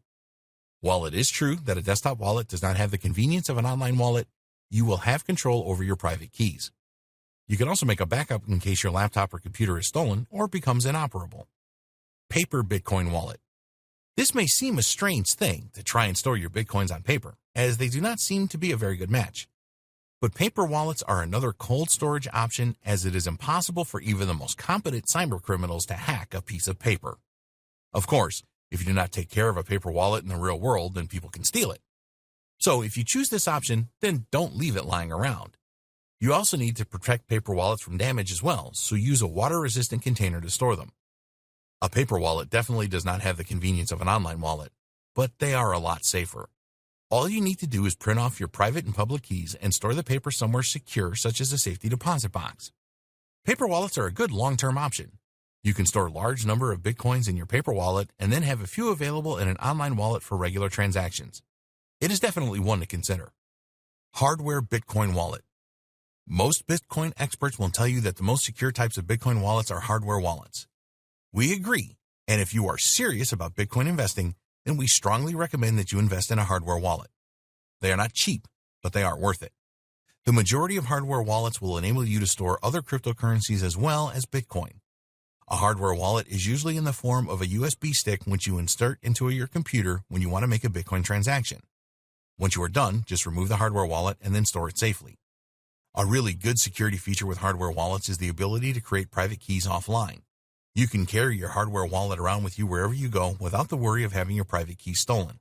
While it is true that a desktop wallet does not have the convenience of an online wallet, you will have control over your private keys. You can also make a backup in case your laptop or computer is stolen or becomes inoperable. Paper Bitcoin Wallet. This may seem a strange thing to try and store your Bitcoins on paper, as they do not seem to be a very good match. But paper wallets are another cold storage option, as it is impossible for even the most competent cybercriminals to hack a piece of paper. Of course, if you do not take care of a paper wallet in the real world, then people can steal it. So if you choose this option, then don't leave it lying around. You also need to protect paper wallets from damage as well, so use a water-resistant container to store them. A paper wallet definitely does not have the convenience of an online wallet, but they are a lot safer. All you need to do is print off your private and public keys and store the paper somewhere secure, such as a safety deposit box. Paper wallets are a good long-term option. You can store a large number of Bitcoins in your paper wallet and then have a few available in an online wallet for regular transactions. It is definitely one to consider. Hardware Bitcoin Wallet. Most Bitcoin experts will tell you that the most secure types of Bitcoin wallets are hardware wallets. We agree, and if you are serious about Bitcoin investing, then we strongly recommend that you invest in a hardware wallet. They are not cheap, but they are worth it. The majority of hardware wallets will enable you to store other cryptocurrencies as well as Bitcoin. A hardware wallet is usually in the form of a USB stick which you insert into your computer when you want to make a Bitcoin transaction. Once you are done, just remove the hardware wallet and then store it safely. A really good security feature with hardware wallets is the ability to create private keys offline. You can carry your hardware wallet around with you wherever you go without the worry of having your private keys stolen.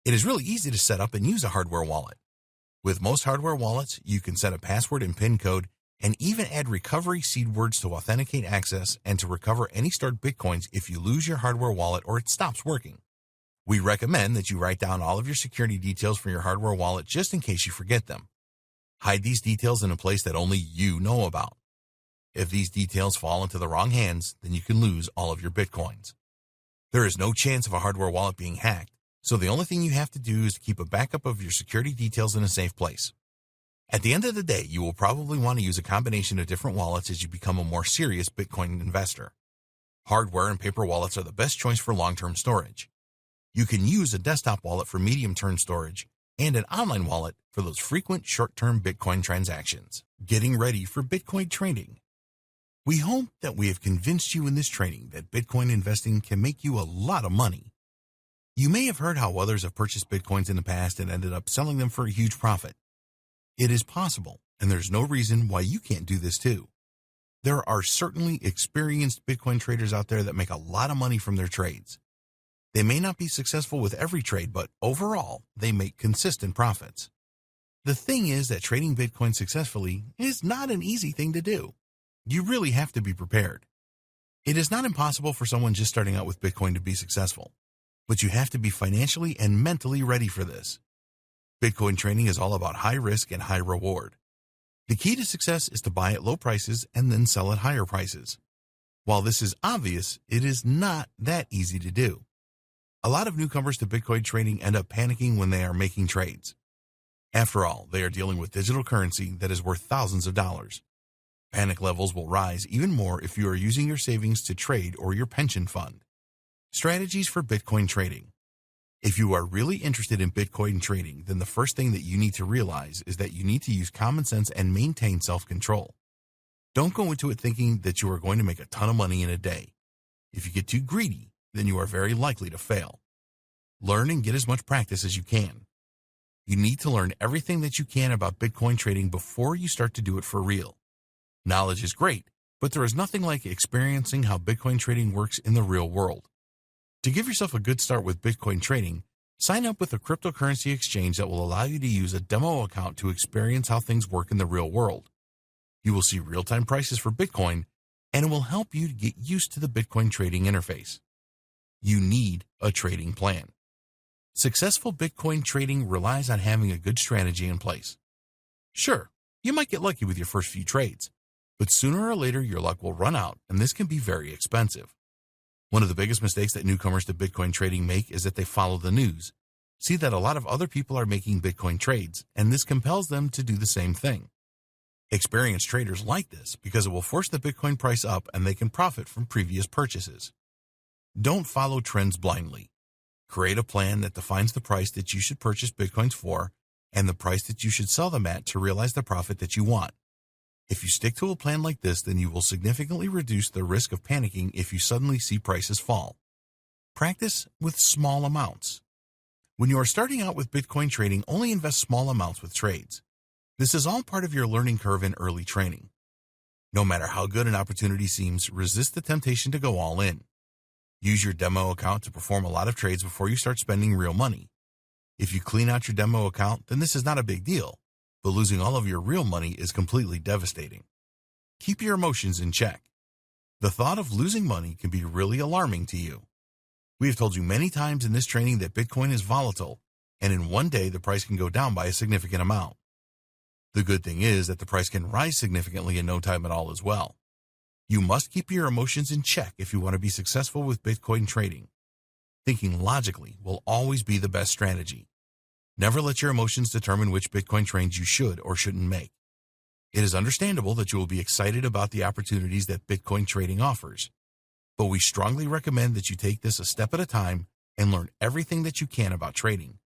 It is really easy to set up and use a hardware wallet. With most hardware wallets, you can set a password and PIN code and even add recovery seed words to authenticate access and to recover any stored Bitcoins if you lose your hardware wallet or it stops working. We recommend that you write down all of your security details for your hardware wallet just in case you forget them. Hide these details in a place that only you know about. If these details fall into the wrong hands, then you can lose all of your Bitcoins. There is no chance of a hardware wallet being hacked, so the only thing you have to do is to keep a backup of your security details in a safe place. At the end of the day, you will probably want to use a combination of different wallets as you become a more serious Bitcoin investor. Hardware and paper wallets are the best choice for long-term storage. You can use a desktop wallet for medium-term storage and an online wallet for those frequent short-term Bitcoin transactions. Getting ready for Bitcoin trading. We hope that we have convinced you in this training that Bitcoin investing can make you a lot of money. You may have heard how others have purchased Bitcoins in the past and ended up selling them for a huge profit. It is possible, and there's no reason why you can't do this too. There are certainly experienced Bitcoin traders out there that make a lot of money from their trades. They may not be successful with every trade, but overall, they make consistent profits. The thing is that trading Bitcoin successfully is not an easy thing to do. You really have to be prepared. It is not impossible for someone just starting out with Bitcoin to be successful, but you have to be financially and mentally ready for this. Bitcoin trading is all about high risk and high reward. The key to success is to buy at low prices and then sell at higher prices. While this is obvious, it is not that easy to do. A lot of newcomers to Bitcoin trading end up panicking when they are making trades. After all, they are dealing with digital currency that is worth thousands of dollars. Panic levels will rise even more if you are using your savings to trade or your pension fund. Strategies for Bitcoin trading. If you are really interested in Bitcoin trading, then the first thing that you need to realize is that you need to use common sense and maintain self-control. Don't go into it thinking that you are going to make a ton of money in a day. If you get too greedy, then you are very likely to fail. Learn and get as much practice as you can. You need to learn everything that you can about Bitcoin trading before you start to do it for real. Knowledge is great, but there is nothing like experiencing how Bitcoin trading works in the real world. To give yourself a good start with Bitcoin trading, sign up with a cryptocurrency exchange that will allow you to use a demo account to experience how things work in the real world. You will see real-time prices for Bitcoin, and it will help you to get used to the Bitcoin trading interface. You need a trading plan. Successful Bitcoin trading relies on having a good strategy in place. Sure, you might get lucky with your first few trades, but sooner or later your luck will run out, and this can be very expensive. One of the biggest mistakes that newcomers to Bitcoin trading make is that they follow the news, see that a lot of other people are making Bitcoin trades, and this compels them to do the same thing. Experienced traders like this because it will force the Bitcoin price up and they can profit from previous purchases. Don't follow trends blindly. Create a plan that defines the price that you should purchase Bitcoins for and the price that you should sell them at to realize the profit that you want. If you stick to a plan like this, then you will significantly reduce the risk of panicking if you suddenly see prices fall. Practice with small amounts. When you are starting out with Bitcoin trading, only invest small amounts with trades. This is all part of your learning curve in early training. No matter how good an opportunity seems, resist the temptation to go all in. Use your demo account to perform a lot of trades before you start spending real money. If you clean out your demo account, then this is not a big deal, but losing all of your real money is completely devastating. Keep your emotions in check. The thought of losing money can be really alarming to you. We have told you many times in this training that Bitcoin is volatile, and in one day the price can go down by a significant amount. The good thing is that the price can rise significantly in no time at all as well. You must keep your emotions in check if you want to be successful with Bitcoin trading. Thinking logically will always be the best strategy. Never let your emotions determine which Bitcoin trades you should or shouldn't make. It is understandable that you will be excited about the opportunities that Bitcoin trading offers, but we strongly recommend that you take this a step at a time and learn everything that you can about trading.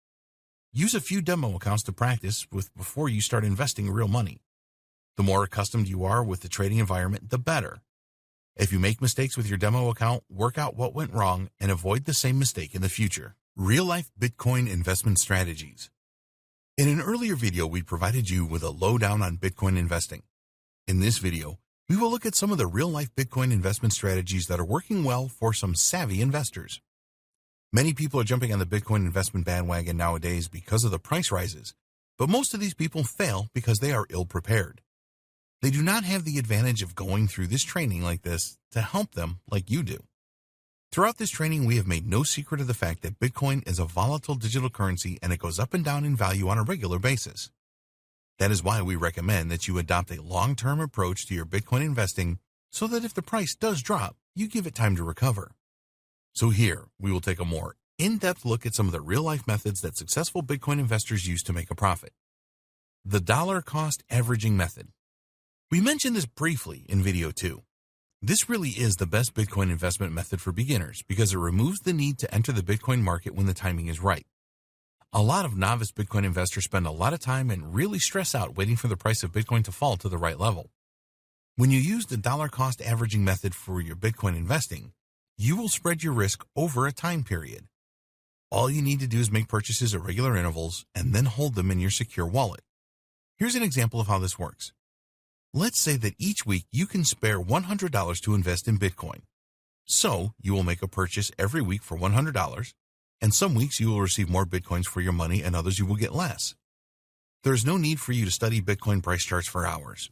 Use a few demo accounts to practice with before you start investing real money. The more accustomed you are with the trading environment, the better. If you make mistakes with your demo account, work out what went wrong and avoid the same mistake in the future. Real-life Bitcoin investment strategies. In an earlier video, we provided you with a lowdown on Bitcoin investing. In this video, we will look at some of the real-life Bitcoin investment strategies that are working well for some savvy investors. Many people are jumping on the Bitcoin investment bandwagon nowadays because of the price rises, but most of these people fail because they are ill-prepared. They do not have the advantage of going through this training like this to help them like you do. Throughout this training, we have made no secret of the fact that Bitcoin is a volatile digital currency and it goes up and down in value on a regular basis. That is why we recommend that you adopt a long-term approach to your Bitcoin investing so that if the price does drop, you give it time to recover. So here, we will take a more in-depth look at some of the real-life methods that successful Bitcoin investors use to make a profit. The dollar cost averaging method. We mentioned this briefly in video 2. This really is the best Bitcoin investment method for beginners because it removes the need to enter the Bitcoin market when the timing is right. A lot of novice Bitcoin investors spend a lot of time and really stress out waiting for the price of Bitcoin to fall to the right level. When you use the dollar cost averaging method for your Bitcoin investing, you will spread your risk over a time period. All you need to do is make purchases at regular intervals and then hold them in your secure wallet. Here's an example of how this works. Let's say that each week you can spare $100 to invest in Bitcoin. So you will make a purchase every week for $100, and some weeks you will receive more Bitcoins for your money and others you will get less. There is no need for you to study Bitcoin price charts for hours.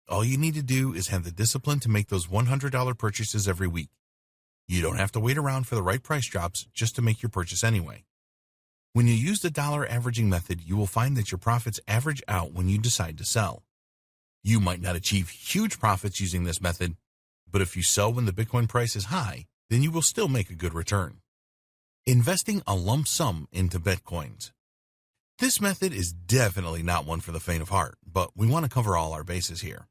All you need to do is have the discipline to make those $100 purchases every week. You don't have to wait around for the right price drops just to make your purchase anyway. When you use the dollar averaging method, you will find that your profits average out when you decide to sell. You might not achieve huge profits using this method, but if you sell when the Bitcoin price is high, then you will still make a good return. Investing a lump sum into Bitcoins. This method is definitely not one for the faint of heart, but we want to cover all our bases here.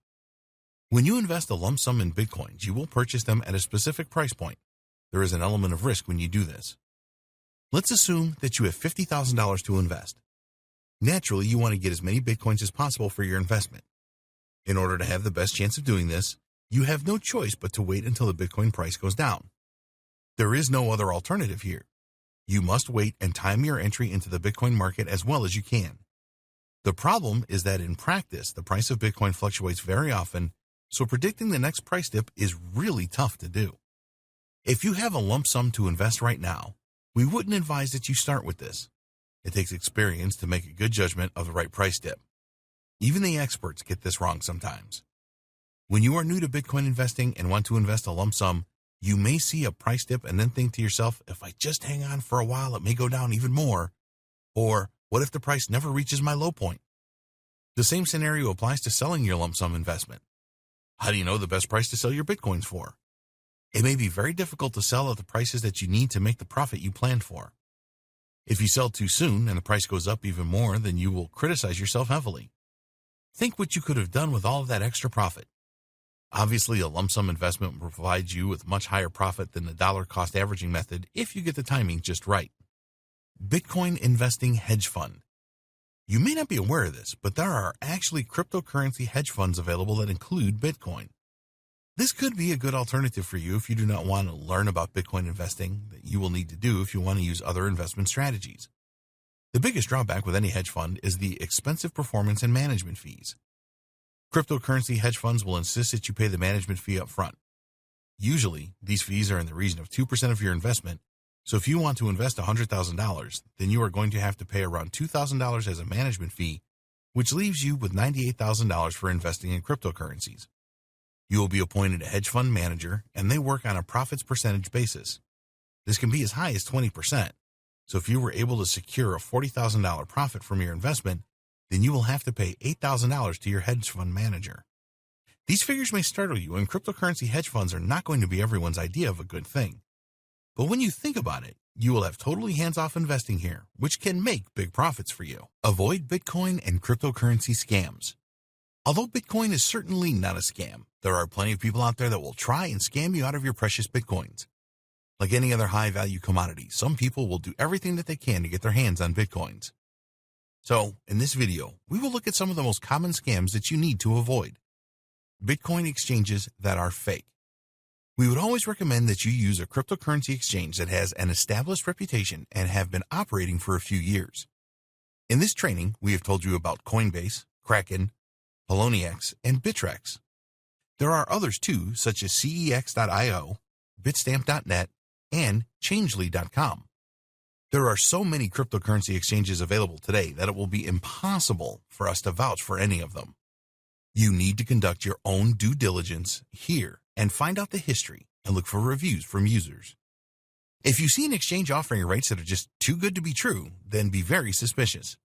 When you invest a lump sum in Bitcoins, you will purchase them at a specific price point. There is an element of risk when you do this. Let's assume that you have $50,000 to invest. Naturally, you want to get as many Bitcoins as possible for your investment. In order to have the best chance of doing this, you have no choice but to wait until the Bitcoin price goes down. There is no other alternative here. You must wait and time your entry into the Bitcoin market as well as you can. The problem is that in practice, the price of Bitcoin fluctuates very often, so predicting the next price dip is really tough to do. If you have a lump sum to invest right now, we wouldn't advise that you start with this. It takes experience to make a good judgment of the right price dip. Even the experts get this wrong sometimes. When you are new to Bitcoin investing and want to invest a lump sum, you may see a price dip and then think to yourself, if I just hang on for a while, it may go down even more. Or, what if the price never reaches my low point? The same scenario applies to selling your lump sum investment. How do you know the best price to sell your Bitcoins for? It may be very difficult to sell at the prices that you need to make the profit you planned for. If you sell too soon and the price goes up even more, then you will criticize yourself heavily. Think what you could have done with all of that extra profit. Obviously, a lump sum investment will provide you with much higher profit than the dollar cost averaging method if you get the timing just right. Bitcoin Investing Hedge Fund. You may not be aware of this, but there are actually cryptocurrency hedge funds available that include Bitcoin. This could be a good alternative for you if you do not want to learn about Bitcoin investing that you will need to do if you want to use other investment strategies. The biggest drawback with any hedge fund is the expensive performance and management fees. Cryptocurrency hedge funds will insist that you pay the management fee up front. Usually, these fees are in the region of 2% of your investment, so if you want to invest $100,000, then you are going to have to pay around $2,000 as a management fee, which leaves you with $98,000 for investing in cryptocurrencies. You will be appointed a hedge fund manager, and they work on a profits percentage basis. This can be as high as 20%, so if you were able to secure a $40,000 profit from your investment, then you will have to pay $8,000 to your hedge fund manager. These figures may startle you, and cryptocurrency hedge funds are not going to be everyone's idea of a good thing. But when you think about it, you will have totally hands-off investing here, which can make big profits for you. Avoid Bitcoin and cryptocurrency scams. Although Bitcoin is certainly not a scam, there are plenty of people out there that will try and scam you out of your precious Bitcoins. Like any other high-value commodity, some people will do everything that they can to get their hands on Bitcoins. So, in this video, we will look at some of the most common scams that you need to avoid. Bitcoin exchanges that are fake. We would always recommend that you use a cryptocurrency exchange that has an established reputation and have been operating for a few years. In this training, we have told you about Coinbase, Kraken, Poloniex, and Bittrex. There are others too, such as CEX.io, Bitstamp.net, and Changely.com. There are so many cryptocurrency exchanges available today that it will be impossible for us to vouch for any of them. You need to conduct your own due diligence here and find out the history and look for reviews from users. If you see an exchange offering rates that are just too good to be true, then be very suspicious.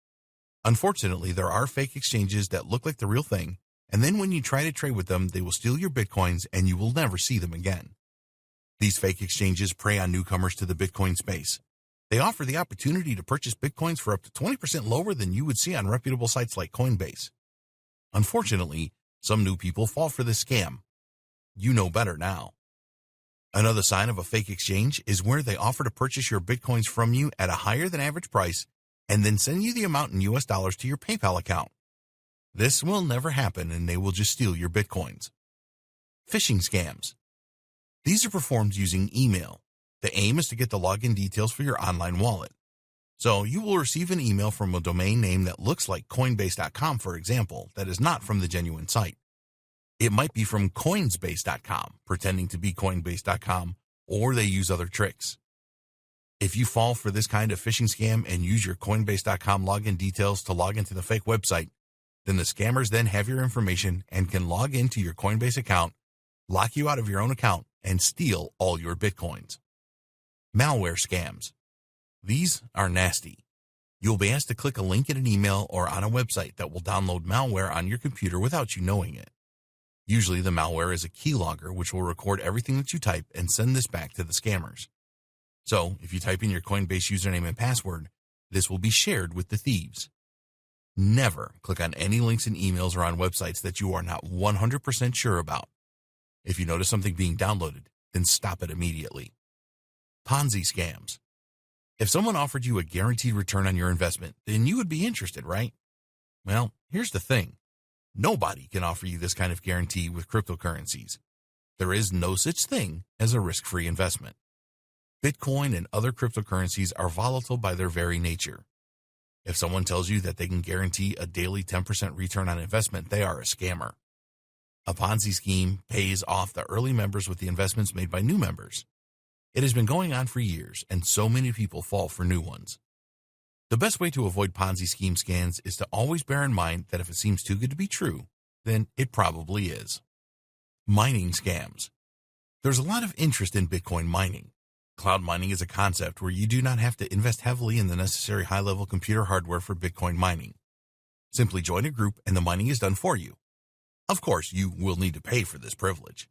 Unfortunately, there are fake exchanges that look like the real thing, and then when you try to trade with them, they will steal your Bitcoins and you will never see them again. These fake exchanges prey on newcomers to the Bitcoin space. They offer the opportunity to purchase Bitcoins for up to 20% lower than you would see on reputable sites like Coinbase. Unfortunately, some new people fall for this scam. You know better now. Another sign of a fake exchange is where they offer to purchase your Bitcoins from you at a higher than average price and then send you the amount in US dollars to your PayPal account. This will never happen and they will just steal your Bitcoins. Phishing scams. These are performed using email. The aim is to get the login details for your online wallet. So you will receive an email from a domain name that looks like Coinbase.com, for example, that is not from the genuine site. It might be from Coinsbase.com, pretending to be Coinbase.com, or they use other tricks. If you fall for this kind of phishing scam and use your Coinbase.com login details to log into the fake website, then the scammers then have your information and can log into your Coinbase account, lock you out of your own account, and steal all your Bitcoins. Malware scams. These are nasty. You'll be asked to click a link in an email or on a website that will download malware on your computer without you knowing it. Usually the malware is a keylogger which will record everything that you type and send this back to the scammers. So, if you type in your Coinbase username and password, this will be shared with the thieves. Never click on any links in emails or on websites that you are not 100% sure about. If you notice something being downloaded, then stop it immediately. Ponzi scams. If someone offered you a guaranteed return on your investment, then you would be interested, right? Well, here's the thing. Nobody can offer you this kind of guarantee with cryptocurrencies. There is no such thing as a risk-free investment. Bitcoin and other cryptocurrencies are volatile by their very nature. If someone tells you that they can guarantee a daily 10% return on investment, they are a scammer. A Ponzi scheme pays off the early members with the investments made by new members. It has been going on for years, and so many people fall for new ones. The best way to avoid Ponzi scheme scams is to always bear in mind that if it seems too good to be true, then it probably is. Mining scams. There's a lot of interest in Bitcoin mining. Cloud mining is a concept where you do not have to invest heavily in the necessary high-level computer hardware for Bitcoin mining. Simply join a group and the mining is done for you. Of course, you will need to pay for this privilege.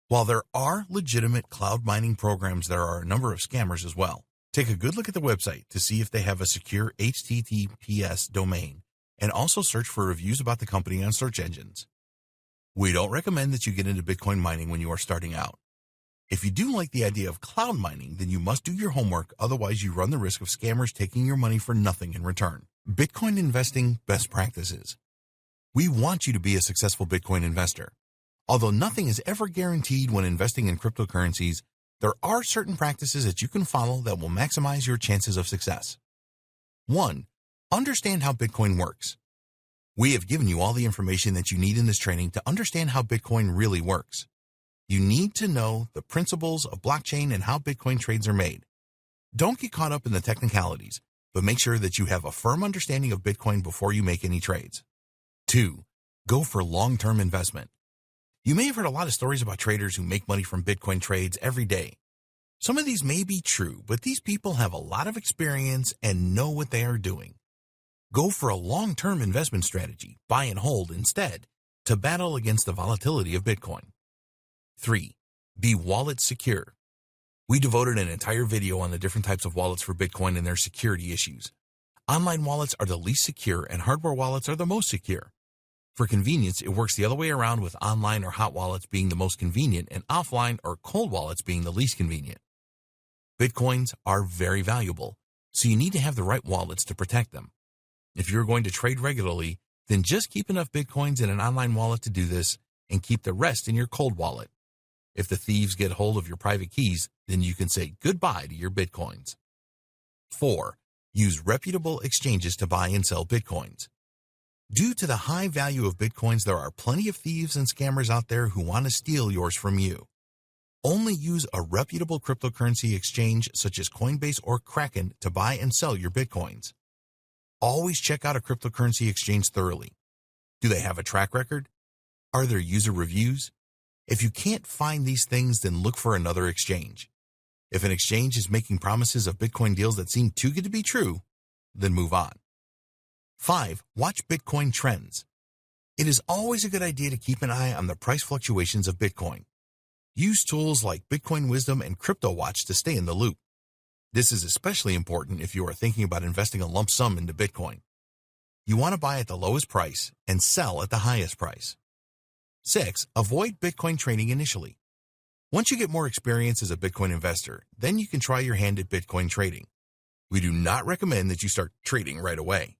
While there are legitimate cloud mining programs, there are a number of scammers as well. Take a good look at the website to see if they have a secure HTTPS domain, and also search for reviews about the company on search engines. We don't recommend that you get into Bitcoin mining when you are starting out. If you do like the idea of cloud mining, then you must do your homework, otherwise you run the risk of scammers taking your money for nothing in return. Bitcoin investing best practices. We want you to be a successful Bitcoin investor. Although nothing is ever guaranteed when investing in cryptocurrencies, there are certain practices that you can follow that will maximize your chances of success. 1. Understand how Bitcoin works. We have given you all the information that you need in this training to understand how Bitcoin really works. You need to know the principles of blockchain and how Bitcoin trades are made. Don't get caught up in the technicalities, but make sure that you have a firm understanding of Bitcoin before you make any trades. 2. Go for long-term investment. You may have heard a lot of stories about traders who make money from Bitcoin trades every day. Some of these may be true, but these people have a lot of experience and know what they are doing. Go for a long-term investment strategy, buy and hold instead, to battle against the volatility of Bitcoin. 3. Be wallet secure. We devoted an entire video on the different types of wallets for Bitcoin and their security issues. Online wallets are the least secure and hardware wallets are the most secure. For convenience, it works the other way around, with online or hot wallets being the most convenient and offline or cold wallets being the least convenient. Bitcoins are very valuable, so you need to have the right wallets to protect them. If you're going to trade regularly, then just keep enough Bitcoins in an online wallet to do this and keep the rest in your cold wallet. If the thieves get hold of your private keys, then you can say goodbye to your Bitcoins. 4. Use reputable exchanges to buy and sell Bitcoins. Due to the high value of Bitcoins, there are plenty of thieves and scammers out there who want to steal yours from you. Only use a reputable cryptocurrency exchange such as Coinbase or Kraken to buy and sell your Bitcoins. Always check out a cryptocurrency exchange thoroughly. Do they have a track record? Are there user reviews? If you can't find these things, then look for another exchange. If an exchange is making promises of Bitcoin deals that seem too good to be true, then move on. 5. Watch Bitcoin trends. It is always a good idea to keep an eye on the price fluctuations of Bitcoin. Use tools like Bitcoin Wisdom and CryptoWatch to stay in the loop. This is especially important if you are thinking about investing a lump sum into Bitcoin. You want to buy at the lowest price and sell at the highest price. 6. Avoid Bitcoin trading initially. Once you get more experience as a Bitcoin investor, then you can try your hand at Bitcoin trading. We do not recommend that you start trading right away.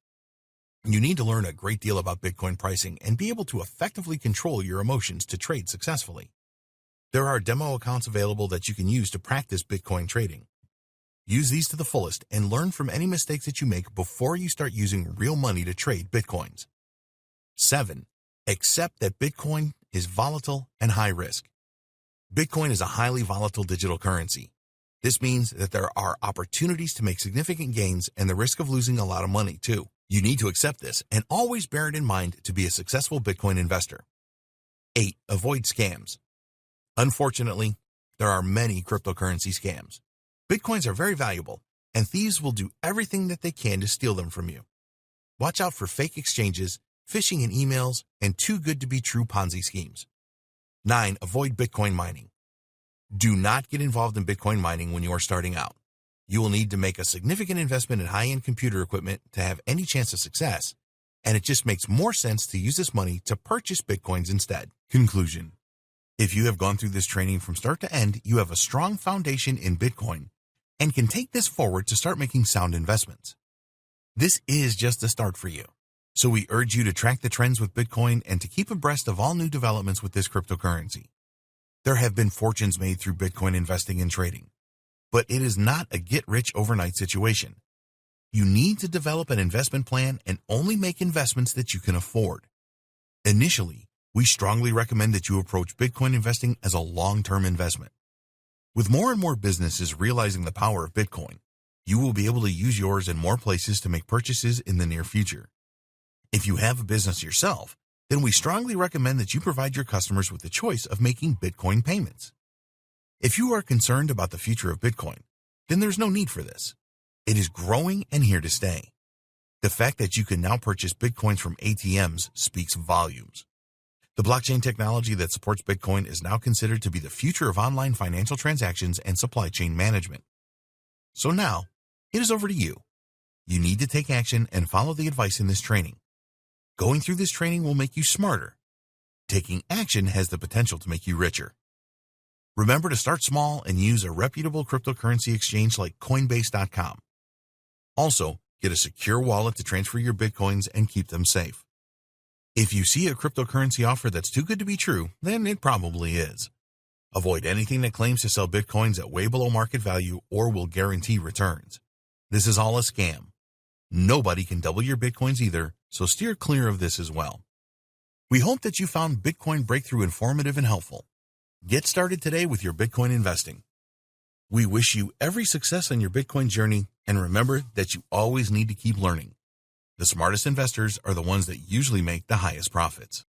You need to learn a great deal about Bitcoin pricing and be able to effectively control your emotions to trade successfully. There are demo accounts available that you can use to practice Bitcoin trading. Use these to the fullest and learn from any mistakes that you make before you start using real money to trade Bitcoins. 7. Accept that Bitcoin is volatile and high risk. Bitcoin is a highly volatile digital currency. This means that there are opportunities to make significant gains and the risk of losing a lot of money too. You need to accept this and always bear it in mind to be a successful Bitcoin investor. 8. Avoid scams. Unfortunately, there are many cryptocurrency scams. Bitcoins are very valuable, and thieves will do everything that they can to steal them from you. Watch out for fake exchanges, phishing in emails, and too good to be true Ponzi schemes. 9. Avoid Bitcoin mining. Do not get involved in Bitcoin mining when you are starting out. You will need to make a significant investment in high-end computer equipment to have any chance of success, and it just makes more sense to use this money to purchase Bitcoins instead. Conclusion. If you have gone through this training from start to end, you have a strong foundation in Bitcoin and can take this forward to start making sound investments. This is just the start for you. So we urge you to track the trends with Bitcoin and to keep abreast of all new developments with this cryptocurrency. There have been fortunes made through Bitcoin investing and trading, but it is not a get-rich-overnight situation. You need to develop an investment plan and only make investments that you can afford. Initially, we strongly recommend that you approach Bitcoin investing as a long-term investment. With more and more businesses realizing the power of Bitcoin, you will be able to use yours in more places to make purchases in the near future. If you have a business yourself, then we strongly recommend that you provide your customers with the choice of making Bitcoin payments. If you are concerned about the future of Bitcoin, then there's no need for this. It is growing and here to stay. The fact that you can now purchase Bitcoins from ATMs speaks volumes. The blockchain technology that supports Bitcoin is now considered to be the future of online financial transactions and supply chain management. So now, it is over to you. You need to take action and follow the advice in this training. Going through this training will make you smarter. Taking action has the potential to make you richer. Remember to start small and use a reputable cryptocurrency exchange like Coinbase.com. Also, get a secure wallet to transfer your Bitcoins and keep them safe. If you see a cryptocurrency offer that's too good to be true, then it probably is. Avoid anything that claims to sell Bitcoins at way below market value or will guarantee returns. This is all a scam. Nobody can double your Bitcoins either, so steer clear of this as well. We hope that you found Bitcoin Breakthrough informative and helpful. Get started today with your Bitcoin investing. We wish you every success on your Bitcoin journey, and remember that you always need to keep learning. The smartest investors are the ones that usually make the highest profits.